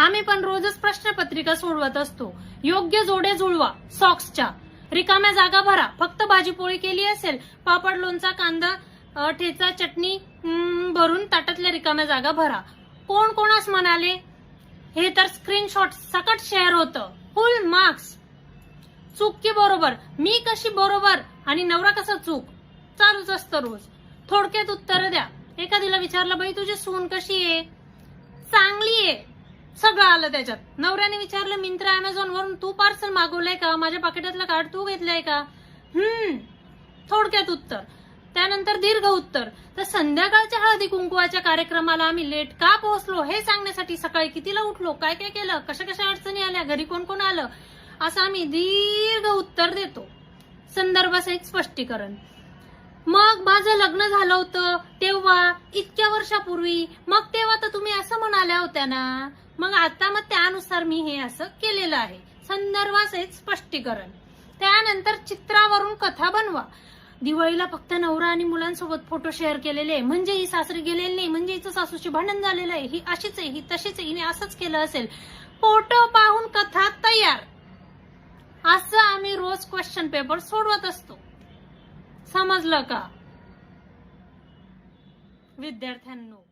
आम्ही पण रोजच प्रश्नपत्रिका सोडवत असतो. योग्य जोडे जुळवा सॉक्सच्या. रिकाम्या जागा भरा. फक्त भाजीपोळी केली असेल, पापड, लोणचा, कांदा, ठेचा, चटणी भरून ताटातल्या रिकाम्या जागा भरा. कोण कोणास म्हणाले? हे तर स्क्रीनशॉट सकट शेअर होतं. फुल मार्क्स. चूक की बरोबर? मी कशी बरोबर आणि नवरा कसा चूक? चालूच असतं रोज. थोडक्यात उत्तर द्या. एखादीला विचारलं, बाई तुझी सून कशी आहे? चांगली आहे. सगळं आलं त्याच्यात. नवऱ्याने विचारलं, मिंत्रा, अमेझॉन वरून तू पार्सल मागवलंय का? माझ्या पाकिटातलं कार्ड तू घेतलंय का? थोडक्यात उत्तर. त्यानंतर दीर्घ उत्तर. तर संध्याकाळच्या हळदी कुंकुवाच्या कार्यक्रमाला आम्ही लेट का पोहोचलो हे सांगण्यासाठी सकाळी कितीला उठलो, काय काय केलं, कशा कशा अडचणी आल्या, घरी कोण कोण आलं, असं आम्ही दीर्घ उत्तर देतो. संदर्भासहित स्पष्टीकरण. मग माझं लग्न झालं होतं तेव्हा, इतक्या वर्षापूर्वी. मग तेव्हा तर तुम्ही असं म्हणाल्या होत्या ना. मग आता मग त्यानुसार मी हे असं केलेलं आहे. संदर्भासहित स्पष्टीकरण. त्यानंतर चित्रावरून कथा बनवा. दिवाळीला फक्त नवरा आणि मुलांसोबत फोटो शेअर केलेले, म्हणजे ही सासरी गेलेली नाही, म्हणजे हिचं सासूशी भांडण झालेलं आहे, ही अशीच आहे, ही तशीच आहे, हिने असंच केलं असेल. फोटो पाहून कथा तयार. असं आम्ही रोज क्वेश्चन पेपर सोडवत असतो. समजलं का विद्यार्थ्यांनो?